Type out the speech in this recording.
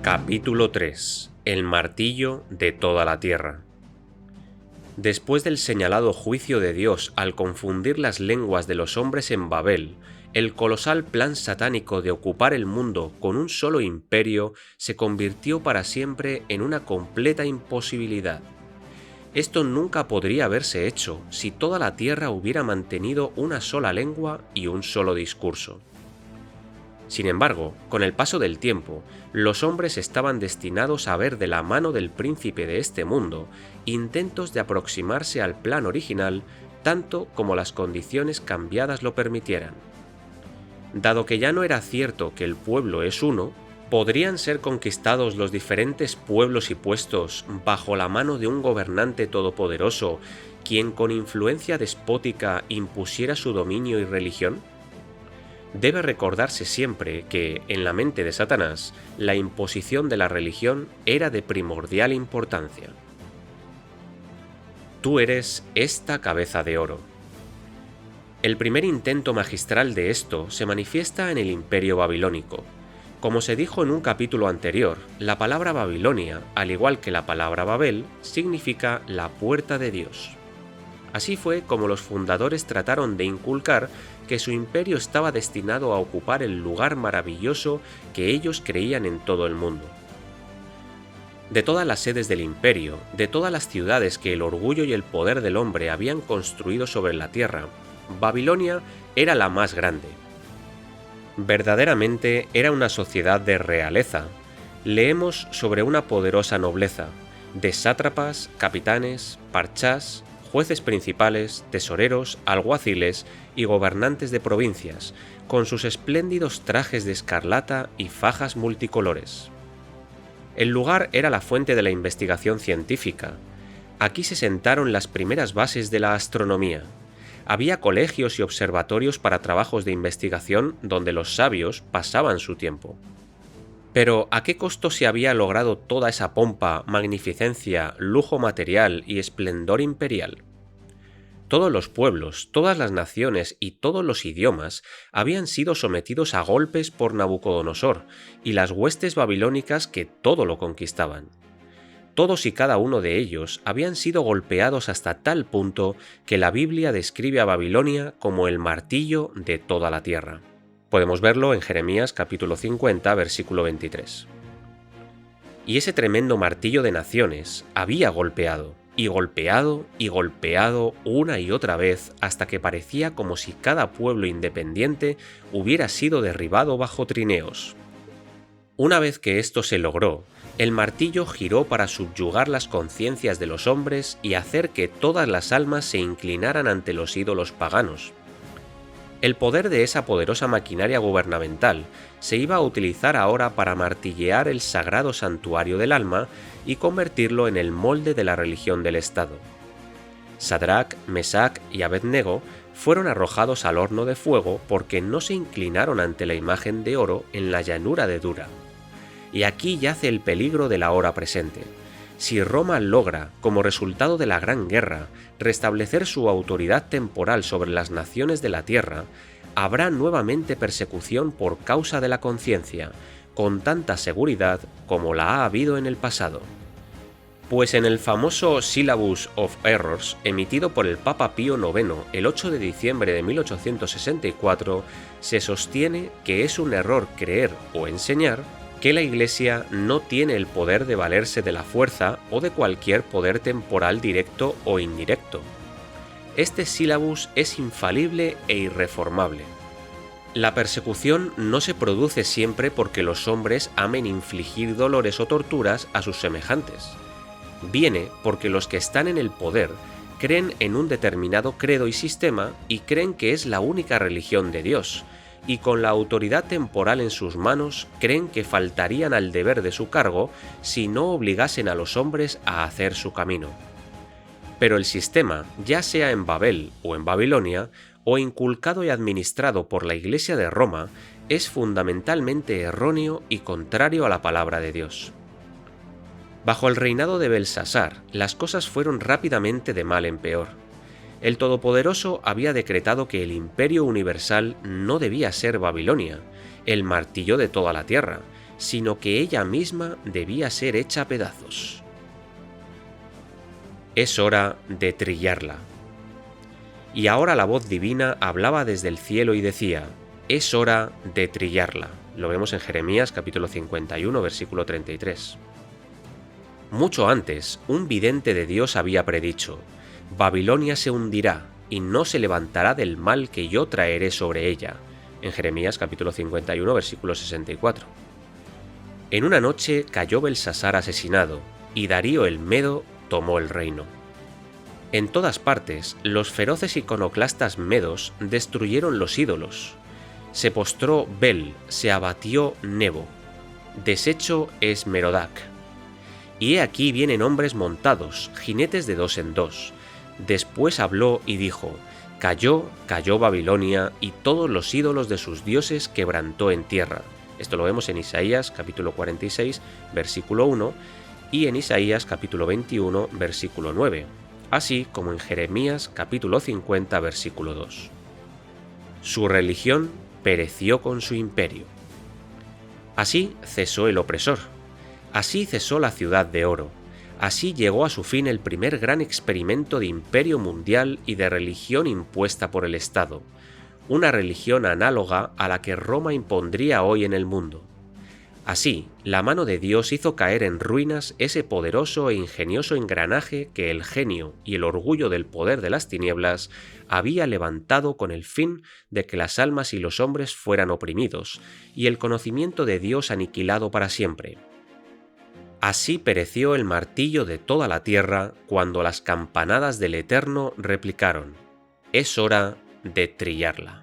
Capítulo 3. El martillo de toda la tierra. Después del señalado juicio de Dios al confundir las lenguas de los hombres en Babel, el colosal plan satánico de ocupar el mundo con un solo imperio se convirtió para siempre en una completa imposibilidad. Esto nunca podría haberse hecho si toda la tierra hubiera mantenido una sola lengua y un solo discurso. Sin embargo, con el paso del tiempo, los hombres estaban destinados a ver de la mano del príncipe de este mundo intentos de aproximarse al plan original tanto como las condiciones cambiadas lo permitieran. Dado que ya no era cierto que el pueblo es uno, ¿podrían ser conquistados los diferentes pueblos y puestos bajo la mano de un gobernante todopoderoso, quien con influencia despótica impusiera su dominio y religión? Debe recordarse siempre que, en la mente de Satanás, la imposición de la religión era de primordial importancia. Tú eres esta cabeza de oro. El primer intento magistral de esto se manifiesta en el Imperio Babilónico. Como se dijo en un capítulo anterior, la palabra Babilonia, al igual que la palabra Babel, significa la puerta de Dios. Así fue como los fundadores trataron de inculcar que su imperio estaba destinado a ocupar el lugar maravilloso que ellos creían en todo el mundo. De todas las sedes del imperio, de todas las ciudades que el orgullo y el poder del hombre habían construido sobre la tierra, Babilonia era la más grande. Verdaderamente era una sociedad de realeza. Leemos sobre una poderosa nobleza, de sátrapas, capitanes, parchás, jueces principales, tesoreros, alguaciles y gobernantes de provincias, con sus espléndidos trajes de escarlata y fajas multicolores. El lugar era la fuente de la investigación científica. Aquí se sentaron las primeras bases de la astronomía. Había colegios y observatorios para trabajos de investigación donde los sabios pasaban su tiempo. Pero ¿a qué costo se había logrado toda esa pompa, magnificencia, lujo material y esplendor imperial? Todos los pueblos, todas las naciones y todos los idiomas habían sido sometidos a golpes por Nabucodonosor y las huestes babilónicas que todo lo conquistaban. Todos y cada uno de ellos habían sido golpeados hasta tal punto que la Biblia describe a Babilonia como el martillo de toda la tierra. Podemos verlo en Jeremías capítulo 50, versículo 23. Y ese tremendo martillo de naciones había golpeado, y golpeado, y golpeado una y otra vez hasta que parecía como si cada pueblo independiente hubiera sido derribado bajo trineos. Una vez que esto se logró, el martillo giró para subyugar las conciencias de los hombres y hacer que todas las almas se inclinaran ante los ídolos paganos. El poder de esa poderosa maquinaria gubernamental se iba a utilizar ahora para martillear el sagrado santuario del alma y convertirlo en el molde de la religión del Estado. Sadrach, Mesach y Abednego fueron arrojados al horno de fuego porque no se inclinaron ante la imagen de oro en la llanura de Dura. Y aquí yace el peligro de la hora presente. Si Roma logra, como resultado de la Gran Guerra, restablecer su autoridad temporal sobre las naciones de la tierra, habrá nuevamente persecución por causa de la conciencia, con tanta seguridad como la ha habido en el pasado. Pues en el famoso Syllabus of Errors, emitido por el Papa Pío IX el 8 de diciembre de 1864, se sostiene que es un error creer o enseñar que la Iglesia no tiene el poder de valerse de la fuerza o de cualquier poder temporal directo o indirecto. Este sílabus es infalible e irreformable. La persecución no se produce siempre porque los hombres amen infligir dolores o torturas a sus semejantes. Viene porque los que están en el poder creen en un determinado credo y sistema y creen que es la única religión de Dios, y con la autoridad temporal en sus manos creen que faltarían al deber de su cargo si no obligasen a los hombres a hacer su camino. Pero el sistema, ya sea en Babel o en Babilonia, o inculcado y administrado por la Iglesia de Roma, es fundamentalmente erróneo y contrario a la palabra de Dios. Bajo el reinado de Belsasar, las cosas fueron rápidamente de mal en peor. El Todopoderoso había decretado que el imperio universal no debía ser Babilonia, el martillo de toda la tierra, sino que ella misma debía ser hecha a pedazos. Es hora de trillarla. Y ahora la voz divina hablaba desde el cielo y decía: es hora de trillarla. Lo vemos en Jeremías capítulo 51, versículo 33. Mucho antes, un vidente de Dios había predicho: Babilonia se hundirá y no se levantará del mal que yo traeré sobre ella, en Jeremías capítulo 51, versículo 64. En una noche cayó Belsasar asesinado, y Darío el Medo tomó el reino. En todas partes, los feroces iconoclastas medos destruyeron los ídolos. Se postró Bel, se abatió Nebo. Deshecho es Merodac. Y he aquí vienen hombres montados, jinetes de 2 en 2. Después habló y dijo: cayó Babilonia, y todos los ídolos de sus dioses quebrantó en tierra. Esto lo vemos en Isaías capítulo 46, versículo 1, y en Isaías capítulo 21, versículo 9, así como en Jeremías capítulo 50, versículo 2. Su religión pereció con su imperio. Así cesó el opresor. Así cesó la ciudad de oro. Así llegó a su fin el primer gran experimento de imperio mundial y de religión impuesta por el Estado, una religión análoga a la que Roma impondría hoy en el mundo. Así, la mano de Dios hizo caer en ruinas ese poderoso e ingenioso engranaje que el genio y el orgullo del poder de las tinieblas había levantado con el fin de que las almas y los hombres fueran oprimidos, y el conocimiento de Dios aniquilado para siempre. Así pereció el martillo de toda la tierra cuando las campanadas del Eterno replicaron: es hora de trillarla.